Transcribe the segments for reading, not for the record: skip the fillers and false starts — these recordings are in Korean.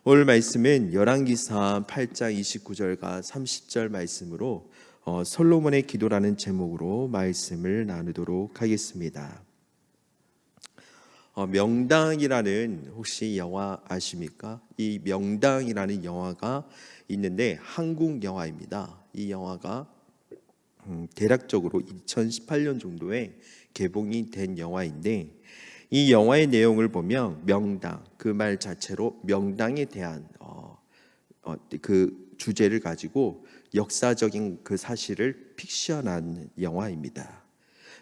오늘 말씀은 열왕기사 8장 29절과 30절 말씀으로 솔로몬의 기도라는 제목으로 말씀을 나누도록 하겠습니다. 명당이라는 혹시 영화 아십니까? 이 명당이라는 영화가 있는데 한국 영화입니다. 이 영화가 대략적으로 2018년 정도에 개봉이 된 영화인데, 이 영화의 내용을 보면 명당, 그 말 자체로 명당에 대한 그 주제를 가지고 역사적인 그 사실을 픽션한 영화입니다.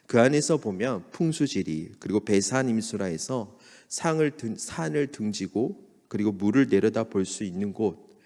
그 안에서 보면 풍수지리, 그리고 배산임수라에서 산을 등지고 그리고 물을 내려다 볼 수 있는 곳,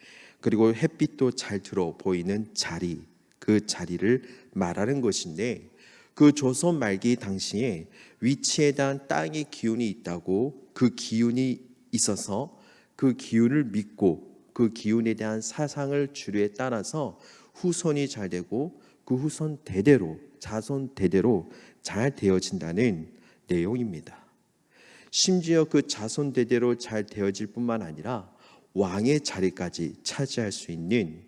그리고 햇빛도 잘 들어 보이는 자리, 그 자리를 말하는 것인데, 그 조선 말기 당시에 위치에 대한 땅의 기운이 있다고, 그 기운이 있어서 그 기운을 믿고 그 기운에 대한 사상을 주류에 따라서 후손이 잘 되고 그 후손 대대로, 자손 대대로 잘 되어진다는 내용입니다. 심지어 그 자손 대대로 잘 되어질 뿐만 아니라 왕의 자리까지 차지할 수 있는,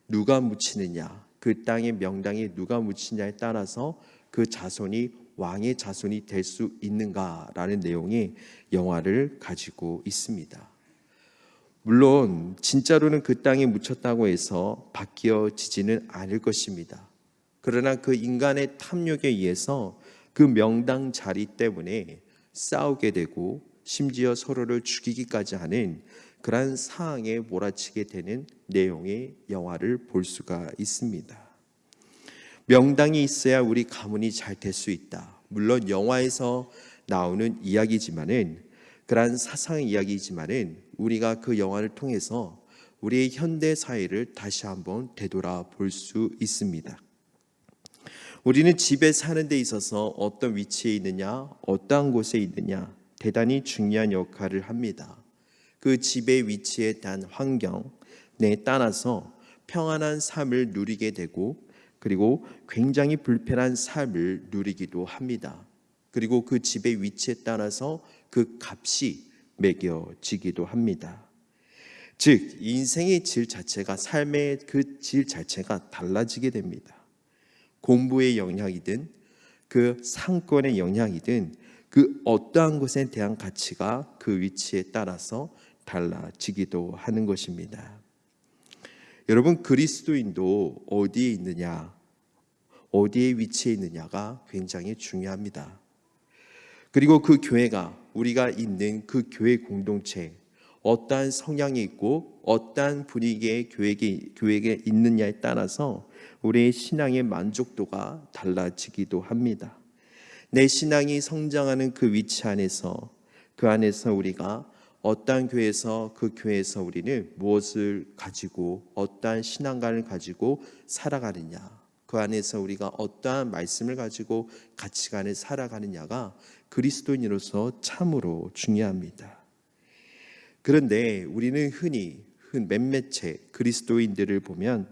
누가 묻히느냐, 그 땅의 명당에 누가 묻히냐에 따라서 그 자손이 왕의 자손이 될 수 있는가라는 내용의 영화를 가지고 있습니다. 물론 진짜로는 그 땅에 묻혔다고 해서 바뀌어지지는 않을 것입니다. 그러나 그 인간의 탐욕에 의해서 그 명당 자리 때문에 싸우게 되고 심지어 서로를 죽이기까지 하는 그러한 상황에 몰아치게 되는 내용의 영화를 볼 수가 있습니다. 명당이 있어야 우리 가문이 잘 될 수 있다. 물론 영화에서 나오는 이야기지만은, 그러한 사상의 이야기지만은, 우리가 그 영화를 통해서 우리의 현대 사회를 다시 한번 되돌아볼 수 있습니다. 우리는 집에 사는 데 있어서 어떤 위치에 있느냐, 어떠한 곳에 있느냐, 대단히 중요한 역할을 합니다. 그 집의 위치에 대한 환경에 따라서 평안한 삶을 누리게 되고, 그리고 굉장히 불편한 삶을 누리기도 합니다. 그리고 그 집의 위치에 따라서 그 값이 매겨지기도 합니다. 즉, 인생의 질 자체가, 삶의 그 질 자체가 달라지게 됩니다. 공부의 영향이든 그 상권의 영향이든 그 어떠한 것에 대한 가치가 그 위치에 따라서 달라지기도 하는 것입니다. 여러분, 그리스도인도 어디에 있느냐, 어디에 위치해 있느냐가 굉장히 중요합니다. 그리고 그 교회가, 우리가 있는 그 교회 공동체, 어떠한 성향이 있고 어떠한 분위기의 교회에 있느냐에 따라서 우리의 신앙의 만족도가 달라지기도 합니다. 내 신앙이 성장하는 그 위치 안에서, 그 안에서 우리가 어떠한 교회에서, 그 교회에서 우리는 무엇을 가지고 어떠한 신앙관을 가지고 살아가느냐, 그 안에서 우리가 어떠한 말씀을 가지고 가치관을 살아가느냐가 그리스도인으로서 참으로 중요합니다. 그런데 우리는 흔히 몇몇의 그리스도인들을 보면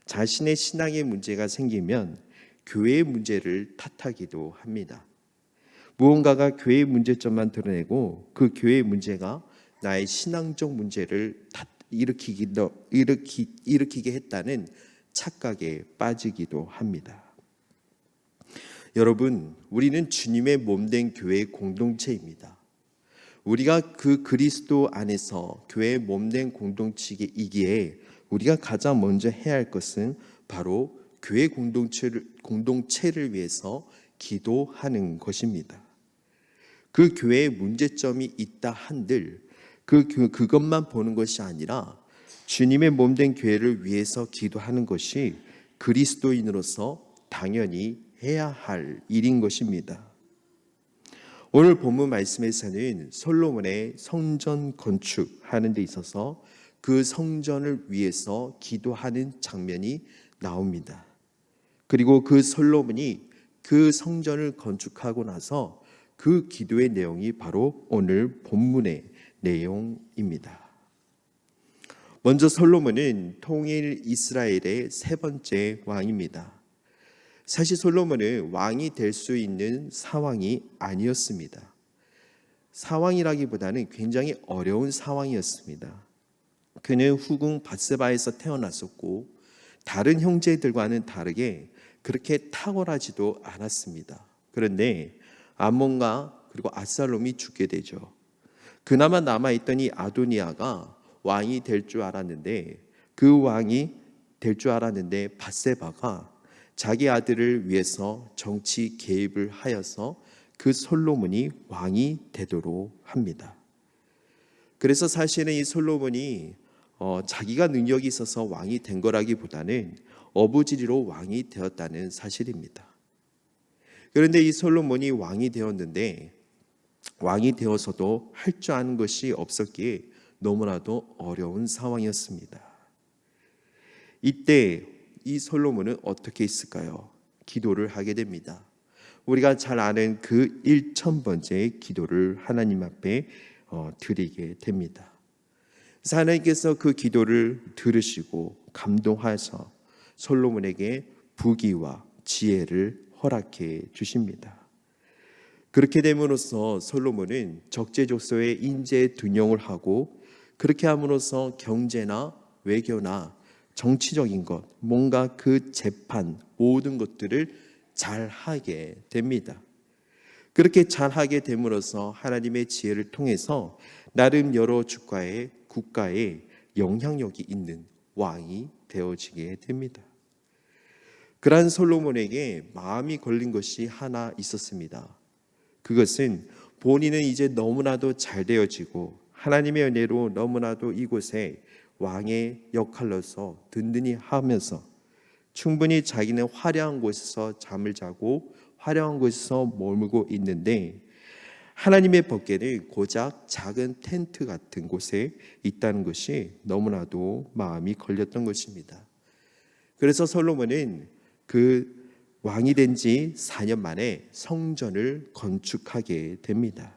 자신의 신앙의 문제가 생기면 교회의 문제를 탓하기도 합니다. 무언가가 교회의 문제점만 드러내고 그 교회의 문제가 나의 신앙적 문제를 일으키게 했다는 착각에 빠지기도 합니다. 여러분, 우리는 주님의 몸된 교회의 공동체입니다. 우리가 그 그리스도 안에서 교회의 몸된 공동체이기에 우리가 가장 먼저 해야 할 것은 바로 교회 공동체를 위해서 기도하는 것입니다. 그 교회에 문제점이 있다 한들 그것만 보는 것이 아니라 주님의 몸된 교회를 위해서 기도하는 것이 그리스도인으로서 당연히 해야 할 일인 것입니다. 오늘 본문 말씀에서는 솔로몬의 성전 건축하는 데 있어서 그 성전을 위해서 기도하는 장면이 나옵니다. 그리고 그 솔로몬이 그 성전을 건축하고 나서 그 기도의 내용이 바로 오늘 본문의 내용입니다. 먼저 솔로몬은 통일 이스라엘의 세 번째 왕입니다. 사실 솔로몬은 왕이 될 수 있는 상황이 아니었습니다. 상황이라기보다는 굉장히 어려운 상황이었습니다. 그는 후궁 밧세바에서 태어났었고 다른 형제들과는 다르게 그렇게 탁월하지도 않았습니다. 그런데 암몬과 그리고 압살롬이 죽게 되죠. 그나마 남아있던 이 아도니아가 왕이 될 줄 알았는데 그 왕이 될 줄 알았는데 밧세바가 자기 아들을 위해서 정치 개입을 하여서 그 솔로몬이 왕이 되도록 합니다. 그래서 사실은 이 솔로몬이 자기가 능력이 있어서 왕이 된 거라기보다는 어부지리로 왕이 되었다는 사실입니다. 그런데 이 솔로몬이 왕이 되었는데 왕이 되어서도 할 줄 아는 것이 없었기에 너무나도 어려운 상황이었습니다. 이때 이 솔로몬은 어떻게 했을까요? 기도를 하게 됩니다. 우리가 잘 아는 그 1000번째의 기도를 하나님 앞에 드리게 됩니다. 그래서 하나님께서 그 기도를 들으시고 감동하셔서 솔로몬에게 부귀와 지혜를 허락해 주십니다. 그렇게 됨으로써 솔로몬은 적재적소에 인재 등용을 하고 그렇게 함으로써 경제나 외교나 정치적인 것, 뭔가 그 재판 모든 것들을 잘 하게 됩니다. 그렇게 잘 하게 됨으로써 하나님의 지혜를 통해서 나름 여러 국가에 영향력이 있는 왕이 되어지게 됩니다. 그러한 솔로몬에게 마음이 걸린 것이 하나 있었습니다. 그것은 본인은 이제 너무나도 잘 되어지고 하나님의 은혜로 너무나도 이곳에 왕의 역할로서 든든히 하면서 충분히 자기는 화려한 곳에서 잠을 자고 화려한 곳에서 머물고 있는데 하나님의 법궤는 고작 작은 텐트 같은 곳에 있다는 것이 너무나도 마음이 걸렸던 것입니다. 그래서 솔로몬은 그 왕이 된 지 4년 만에 성전을 건축하게 됩니다.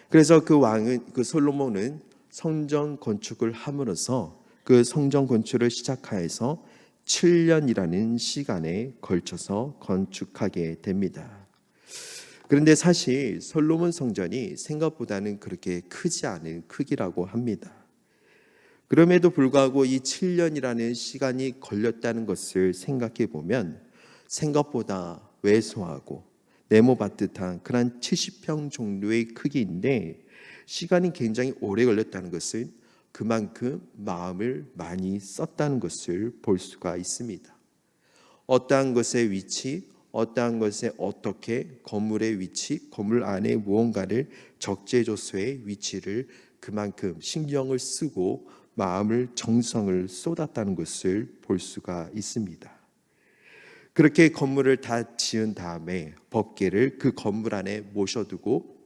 그래서 그 솔로몬은 성전 건축을 함으로써 그 성전 건축을 시작하여서 7년이라는 시간에 걸쳐서 건축하게 됩니다. 그런데 사실 솔로몬 성전이 생각보다는 그렇게 크지 않은 크기라고 합니다. 그럼에도 불구하고 이 7년이라는 시간이 걸렸다는 것을 생각해 보면 생각보다 왜소하고 네모밭듯한 그런 70평 정도의 크기인데 시간이 굉장히 오래 걸렸다는 것은 그만큼 마음을 많이 썼다는 것을 볼 수가 있습니다. 어떠한 것의 위치, 어떠한 것에 어떻게 건물의 위치, 건물 안에 무언가를 적재조소의 위치를 그만큼 신경을 쓰고 마음을 정성을 쏟았다는 것을 볼 수가 있습니다. 그렇게 건물을 다 지은 다음에 법궤를 그 건물 안에 모셔두고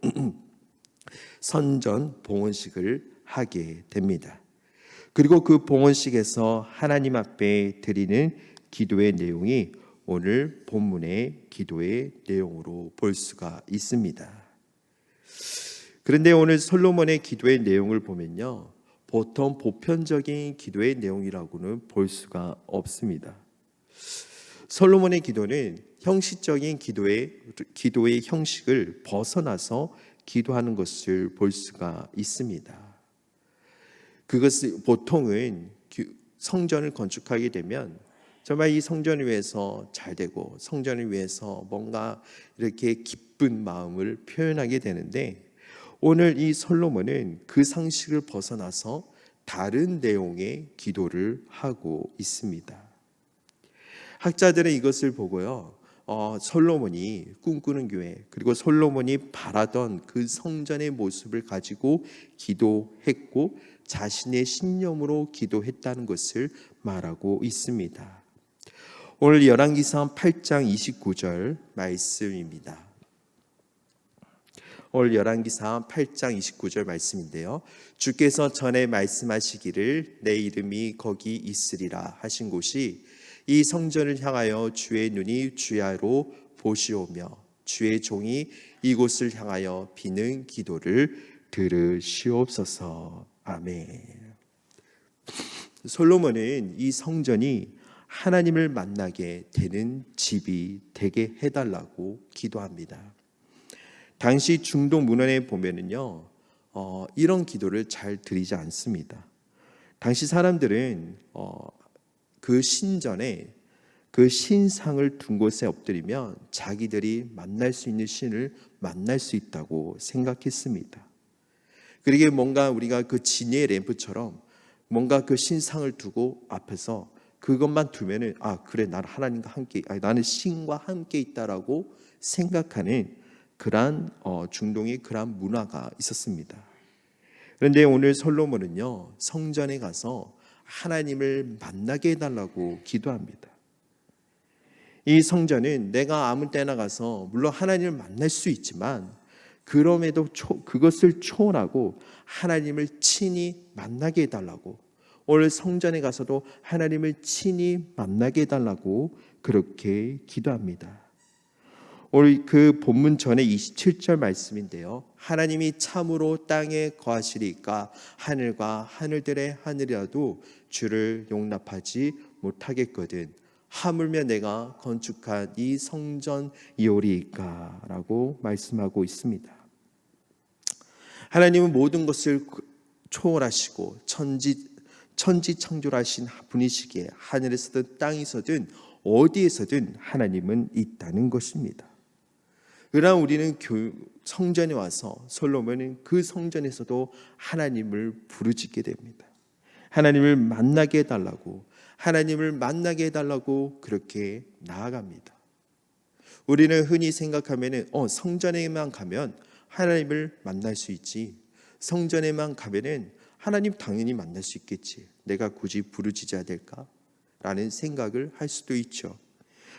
선전 봉헌식을 하게 됩니다. 그리고 그 봉헌식에서 하나님 앞에 드리는 기도의 내용이 오늘 본문의 기도의 내용으로 볼 수가 있습니다. 그런데 오늘 솔로몬의 기도의 내용을 보면요, 보통 보편적인 기도의 내용이라고는 볼 수가 없습니다. 솔로몬의 기도는 형식적인 기도의 형식을 벗어나서 기도하는 것을 볼 수가 있습니다. 그것을 보통은 성전을 건축하게 되면 정말 이 성전을 위해서 잘 되고 성전을 위해서 뭔가 이렇게 기쁜 마음을 표현하게 되는데 오늘 이 솔로몬은 그 상식을 벗어나서 다른 내용의 기도를 하고 있습니다. 학자들은 이것을 보고요, 솔로몬이 꿈꾸는 교회 그리고 솔로몬이 바라던 그 성전의 모습을 가지고 기도했고 자신의 신념으로 기도했다는 것을 말하고 있습니다. 오늘 열왕기상 8장 29절 말씀입니다. 오늘 열왕기상 8장 29절 말씀인데요, 주께서 전에 말씀하시기를 내 이름이 거기 있으리라 하신 곳이 이 성전을 향하여 주의 눈이 주야로 보시오며 주의 종이 이곳을 향하여 비는 기도를 들으시옵소서. 아멘. 솔로몬은 이 성전이 하나님을 만나게 되는 집이 되게 해달라고 기도합니다. 당시 중동 문헌에 보면은요, 이런 기도를 잘 드리지 않습니다. 당시 사람들은 그 신전에 그 신상을 둔 곳에 엎드리면 자기들이 만날 수 있는 신을 만날 수 있다고 생각했습니다. 그러게 뭔가 우리가 그 진의 램프처럼 뭔가 그 신상을 두고 앞에서 그것만 두면은 그래, 나는 하나님과 함께, 나는 신과 함께 있다라고 생각하는 그러한 중동의 그러한 문화가 있었습니다. 그런데 오늘 솔로몬은요, 성전에 가서 하나님을 만나게 해달라고 기도합니다. 이 성전은 내가 아무 때나 가서 물론 하나님을 만날 수 있지만 그럼에도 그것을 초월하고 하나님을 친히 만나게 해달라고, 오늘 성전에 가서도 하나님을 친히 만나게 해달라고 그렇게 기도합니다. 오늘 그 본문 전에 27절 말씀인데요, 하나님이 참으로 땅에 거하시리까 하늘과 하늘들의 하늘이라도 주를 용납하지 못하겠거든 하물며 내가 건축한 이 성전이오리이까 라고 말씀하고 있습니다. 하나님은 모든 것을 초월하시고 천지창조하신 분이시기에 하늘에서든 땅에서든 어디에서든 하나님은 있다는 것입니다. 그러나 우리는 성전에 와서 솔로몬은 그 성전에서도 하나님을 부르짖게 됩니다. 하나님을 만나게 해달라고, 하나님을 만나게 해달라고 그렇게 나아갑니다. 우리는 흔히 생각하면 성전에만 가면 하나님을 만날 수 있지, 성전에만 가면은 하나님 당연히 만날 수 있겠지, 내가 굳이 부르짖어야 될까? 라는 생각을 할 수도 있죠.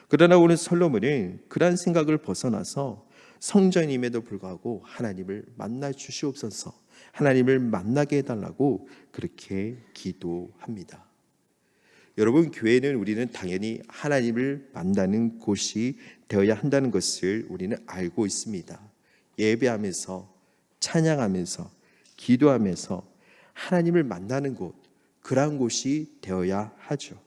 그러나 오늘 솔로몬은 그런 생각을 벗어나서 성전임에도 불구하고 하나님을 만나 주시옵소서, 하나님을 만나게 해달라고 그렇게 기도합니다. 여러분, 교회는 우리는 당연히 하나님을 만나는 곳이 되어야 한다는 것을 우리는 알고 있습니다. 예배하면서, 찬양하면서, 기도하면서 하나님을 만나는 곳, 그러한 곳이 되어야 하죠.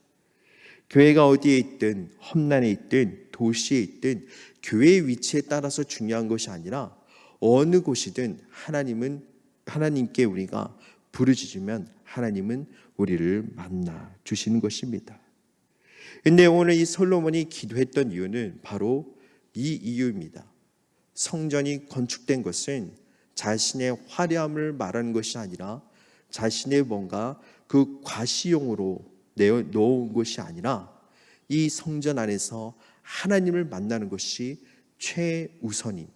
교회가 어디에 있든, 험난에 있든, 도시에 있든 교회의 위치에 따라서 중요한 것이 아니라 어느 곳이든 하나님께 우리가 부르짖으면 하나님은 우리를 만나 주시는 것입니다. 그런데 오늘 이 솔로몬이 기도했던 이유는 바로 이 이유입니다. 성전이 건축된 것은 자신의 화려함을 말하는 것이 아니라 자신의 뭔가 그 과시용으로 넣어온 것이 아니라 이 성전 안에서 하나님을 만나는 것이 최우선인,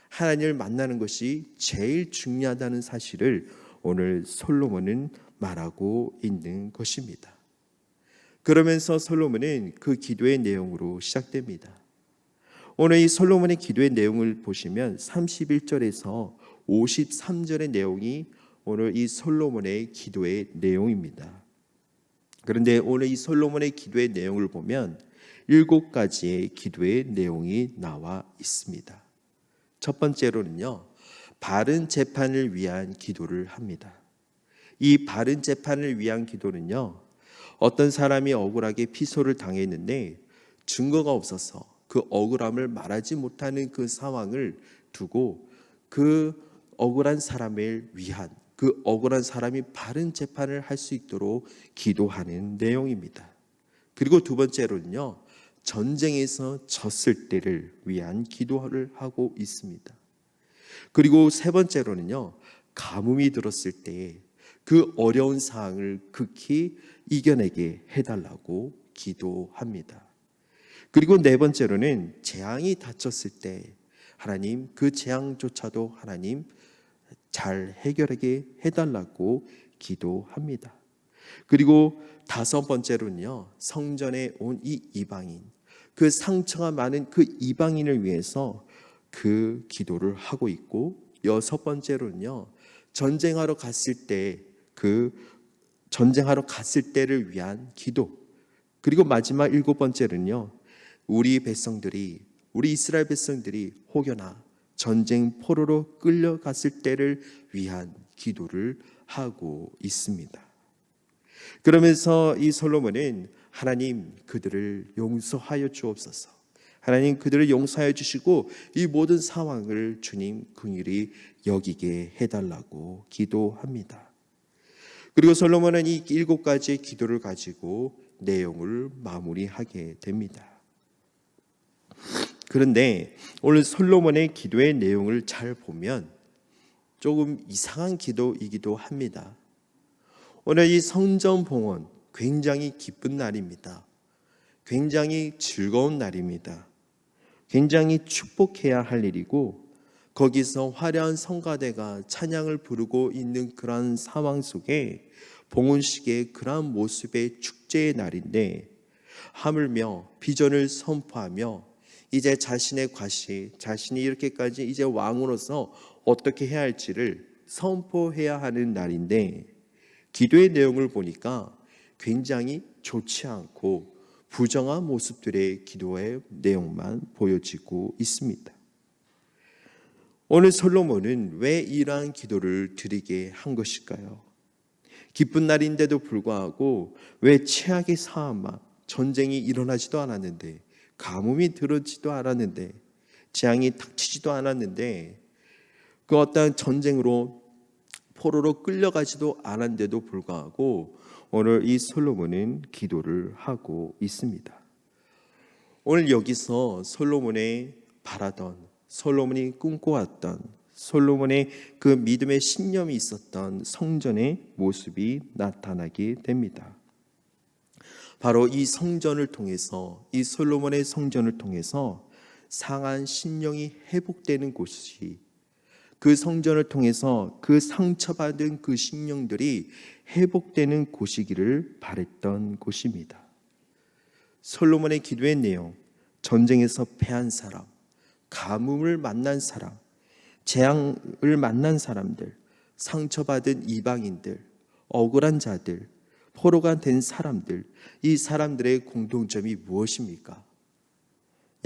하나님을 만나는 것이 제일 중요하다는 사실을 오늘 솔로몬은 말하고 있는 것입니다. 그러면서 솔로몬은 그 기도의 내용으로 시작됩니다. 오늘 이 솔로몬의 기도의 내용을 보시면 31절에서 53절의 내용이 오늘 이 솔로몬의 기도의 내용입니다. 그런데 오늘 이 솔로몬의 기도의 내용을 보면 7가지의 기도의 내용이 나와 있습니다. 첫 번째로는요, 바른 재판을 위한 기도를 합니다. 이 바른 재판을 위한 기도는요, 어떤 사람이 억울하게 피소를 당했는데 증거가 없어서 그 억울함을 말하지 못하는 그 상황을 두고 그 억울한 사람을 위한, 그 억울한 사람이 바른 재판을 할 수 있도록 기도하는 내용입니다. 그리고 두 번째로는요, 전쟁에서 졌을 때를 위한 기도를 하고 있습니다. 그리고 세 번째로는요, 가뭄이 들었을 때 그 어려운 상황을 극히 이겨내게 해달라고 기도합니다. 그리고 네 번째로는 재앙이 닥쳤을 때 하나님, 그 재앙조차도 하나님 잘 해결하게 해달라고 기도합니다. 그리고 다섯 번째로는요, 성전에 온 이 이방인, 그 상처가 많은 그 이방인을 위해서 그 기도를 하고 있고, 여섯 번째로는요, 전쟁하러 갔을 때를 위한 기도, 그리고 마지막 일곱 번째는요, 우리 이스라엘 백성들이 혹여나 전쟁 포로로 끌려갔을 때를 위한 기도를 하고 있습니다. 그러면서 이 솔로몬은 하나님, 그들을 용서하여 주옵소서, 하나님 그들을 용서하여 주시고 이 모든 상황을 주님 긍휼히 여기게 해달라고 기도합니다. 그리고 솔로몬은 이 7가지의 기도를 가지고 내용을 마무리하게 됩니다. 그런데 오늘 솔로몬의 기도의 내용을 잘 보면 조금 이상한 기도이기도 합니다. 오늘 이 성전 봉헌 굉장히 기쁜 날입니다. 굉장히 즐거운 날입니다. 굉장히 축복해야 할 일이고, 거기서 화려한 성가대가 찬양을 부르고 있는 그런 상황 속에 봉헌식의 그러한 모습의 축제의 날인데, 하물며 비전을 선포하며 이제 자신의 과시, 자신이 이렇게까지 이제 왕으로서 어떻게 해야 할지를 선포해야 하는 날인데, 기도의 내용을 보니까 굉장히 좋지 않고 부정한 모습들의 기도의 내용만 보여지고 있습니다. 오늘 솔로몬은 왜 이러한 기도를 드리게 한 것일까요? 기쁜 날인데도 불구하고 왜 최악의 상황만, 전쟁이 일어나지도 않았는데, 가뭄이 들어지도 않았는데, 재앙이 닥치지도 않았는데, 그 어떠한 전쟁으로 포로로 끌려가지도 않았는데도 불구하고 오늘 이 솔로몬은 기도를 하고 있습니다. 오늘 여기서 솔로몬의 바라던, 솔로몬이 꿈꿔왔던, 솔로몬의 그 믿음의 신념이 있었던 성전의 모습이 나타나게 됩니다. 바로 이 성전을 통해서, 이 솔로몬의 성전을 통해서 상한 심령이 회복되는 곳이, 그 성전을 통해서 그 상처받은 그 심령들이 회복되는 곳이기를 바랬던 곳입니다. 솔로몬의 기도의 내용, 전쟁에서 패한 사람, 가뭄을 만난 사람, 재앙을 만난 사람들, 상처받은 이방인들, 억울한 자들, 포로가 된 사람들, 이 사람들의 공통점이 무엇입니까?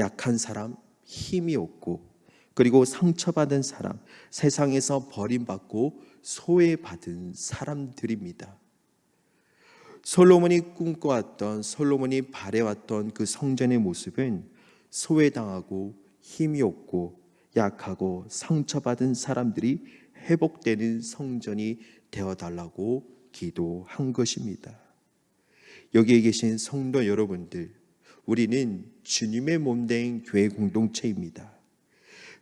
약한 사람, 힘이 없고, 그리고 상처받은 사람, 세상에서 버림받고 소외받은 사람들입니다. 솔로몬이 꿈꿔왔던, 솔로몬이 바래왔던 그 성전의 모습은 소외당하고 힘이 없고 약하고 상처받은 사람들이 회복되는 성전이 되어달라고 기도한 것입니다. 여기에 계신 성도 여러분들, 우리는 주님의 몸된 교회 공동체입니다.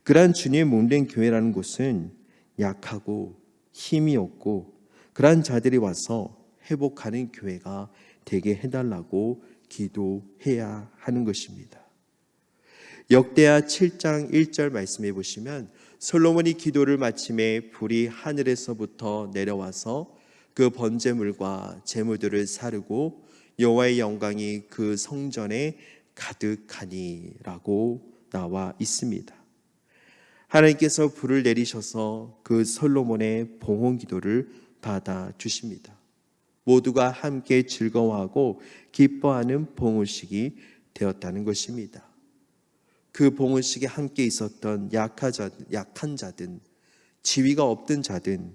그러한 주님의 몸된 교회라는 곳은 약하고 힘이 없고 그러한 자들이 와서 회복하는 교회가 되게 해달라고 기도해야 하는 것입니다. 역대하 7장 1절 말씀해 보시면 솔로몬이 기도를 마침에 불이 하늘에서부터 내려와서 그 번제물과 제물들을 사르고 여호와의 영광이 그 성전에 가득하니라고 나와 있습니다. 하나님께서 불을 내리셔서 그 솔로몬의 봉헌 기도를 받아 주십니다. 모두가 함께 즐거워하고 기뻐하는 봉헌식이 되었다는 것입니다. 그 봉헌식에 함께 있었던 약한 자든, 지위가 없던 자든,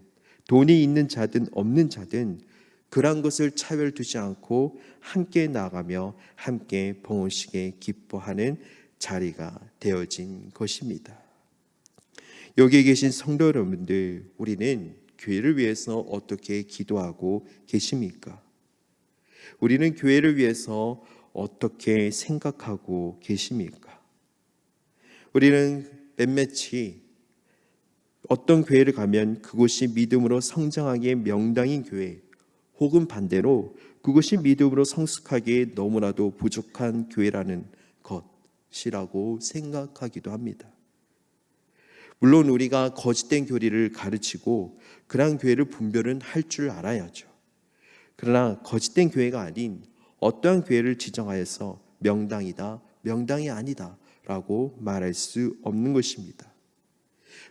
돈이 있는 자든 없는 자든 그러한 것을 차별 두지 않고 함께 나가며 함께 봉헌식에 기뻐하는 자리가 되어진 것입니다. 여기에 계신 성도 여러분들, 우리는 교회를 위해서 어떻게 기도하고 계십니까? 우리는 교회를 위해서 어떻게 생각하고 계십니까? 우리는 몇몇이 어떤 교회를 가면 그곳이 믿음으로 성장하기에 명당인 교회, 혹은 반대로 그것이 믿음으로 성숙하기에 너무나도 부족한 교회라는 것이라고 생각하기도 합니다. 물론 우리가 거짓된 교리를 가르치고 그러한 교회를 분별은 할 줄 알아야죠. 그러나 거짓된 교회가 아닌 어떠한 교회를 지정하여서 명당이다, 명당이 아니다 라고 말할 수 없는 것입니다.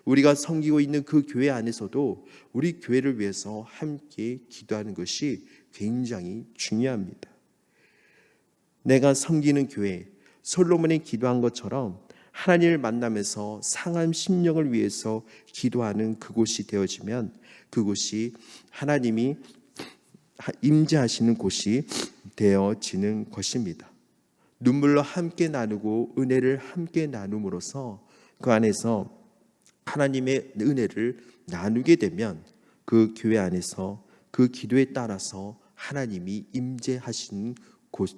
우리가 섬기고 있는 그 교회 안에서도 우리 교회를 위해서 함께 기도하는 것이 굉장히 중요합니다. 내가 섬기는 교회, 솔로몬이 기도한 것처럼 하나님을 만나면서 상한 심령을 위해서 기도하는 그곳이 되어지면 그곳이 하나님이 임재하시는 곳이 되어지는 것입니다. 눈물로 함께 나누고 은혜를 함께 나눔으로써 그 안에서 하나님의 은혜를 나누게 되면 그 교회 안에서 그 기도에 따라서 하나님이 임재하시는 곳,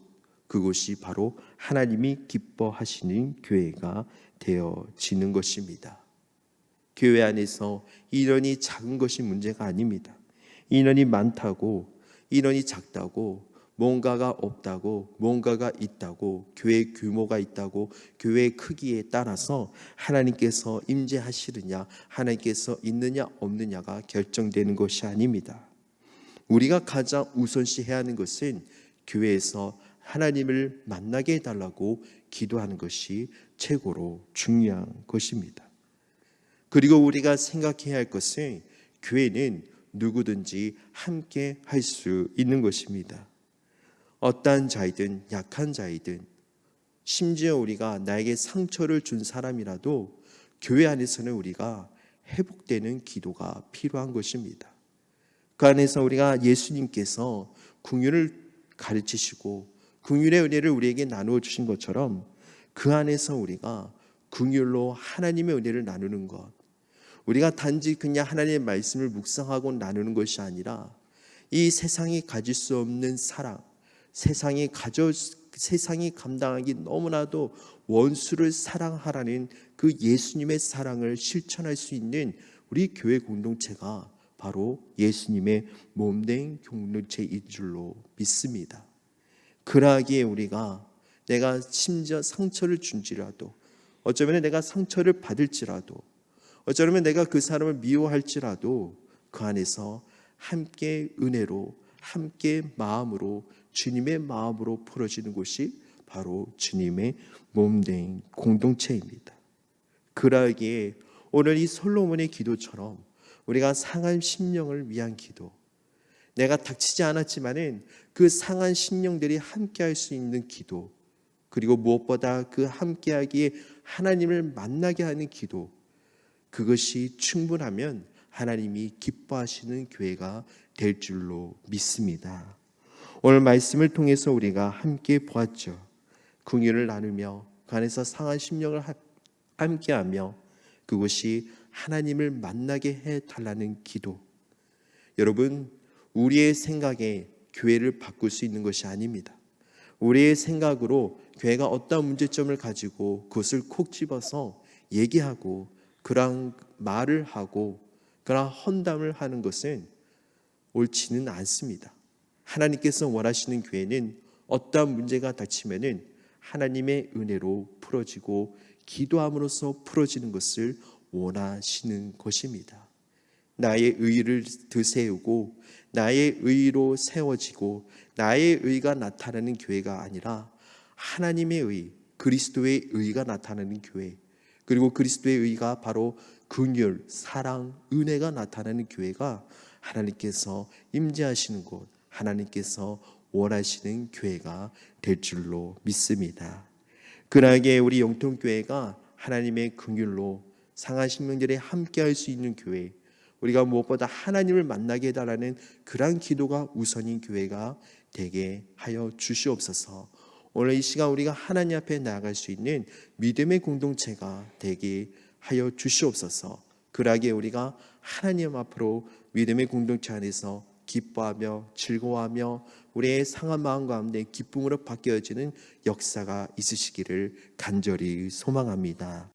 그곳이 바로 하나님이 기뻐하시는 교회가 되어지는 것입니다. 교회 안에서 인원이 작은 것이 문제가 아닙니다. 인원이 많다고, 인원이 작다고, 뭔가가 없다고, 뭔가가 있다고, 교회 규모가 있다고, 교회 크기에 따라서 하나님께서 임재하시느냐, 하나님께서 있느냐 없느냐가 결정되는 것이 아닙니다. 우리가 가장 우선시해야 하는 것은 교회에서 하나님을 만나게 해달라고 기도하는 것이 최고로 중요한 것입니다. 그리고 우리가 생각해야 할 것은 교회는 누구든지 함께 할 수 있는 것입니다. 어떠한 자이든 약한 자이든, 심지어 우리가 나에게 상처를 준 사람이라도 교회 안에서는 우리가 회복되는 기도가 필요한 것입니다. 그 안에서 우리가 예수님께서 긍휼을 가르치시고 긍휼의 은혜를 우리에게 나누어 주신 것처럼 그 안에서 우리가 긍휼로 하나님의 은혜를 나누는 것, 우리가 단지 그냥 하나님의 말씀을 묵상하고 나누는 것이 아니라 이 세상이 가질 수 없는 사랑, 세상이 감당하기 너무나도 원수를 사랑하라는 그 예수님의 사랑을 실천할 수 있는 우리 교회 공동체가 바로 예수님의 몸된 공동체인 줄로 믿습니다. 그러하기에 우리가 내가 심지어 상처를 준지라도, 어쩌면 내가 상처를 받을지라도, 어쩌면 내가 그 사람을 미워할지라도 그 안에서 함께 은혜로, 함께 마음으로, 주님의 마음으로 풀어지는 곳이 바로 주님의 몸된 공동체입니다. 그러기에 오늘 이 솔로몬의 기도처럼 우리가 상한 심령을 위한 기도, 내가 닥치지 않았지만은 그 상한 심령들이 함께할 수 있는 기도, 그리고 무엇보다 그 함께하기에 하나님을 만나게 하는 기도, 그것이 충분하면 하나님이 기뻐하시는 교회가 될 줄로 믿습니다. 오늘 말씀을 통해서 우리가 함께 보았죠. 긍휼을 나누며 그 안에서 상한 심령을 함께하며 그것이 하나님을 만나게 해달라는 기도. 여러분, 우리의 생각에 교회를 바꿀 수 있는 것이 아닙니다. 우리의 생각으로 교회가 어떤 문제점을 가지고 그것을 콕 집어서 얘기하고 그런 말을 하고 그런 헌담을 하는 것은 옳지는 않습니다. 하나님께서 원하시는 교회는 어떠한 문제가 닥치면은 하나님의 은혜로 풀어지고 기도함으로써 풀어지는 것을 원하시는 것입니다. 나의 의를 드세우고 나의 의로 세워지고 나의 의가 나타나는 교회가 아니라 하나님의 의, 그리스도의 의가 나타나는 교회, 그리고 그리스도의 의가 바로 긍휼, 사랑, 은혜가 나타나는 교회가 하나님께서 임재하시는 곳, 하나님께서 원하시는 교회가 될 줄로 믿습니다. 그러하기에 우리 영통교회가 하나님의 긍휼로 상한 심령들이 함께할 수 있는 교회, 우리가 무엇보다 하나님을 만나게 해달라는 그러한 기도가 우선인 교회가 되게 하여 주시옵소서. 오늘 이 시간 우리가 하나님 앞에 나아갈 수 있는 믿음의 공동체가 되게 하여 주시옵소서. 그러하기에 우리가 하나님 앞으로 믿음의 공동체 안에서 기뻐하며 즐거워하며 우리의 상한 마음 가운데 기쁨으로 바뀌어지는 역사가 있으시기를 간절히 소망합니다.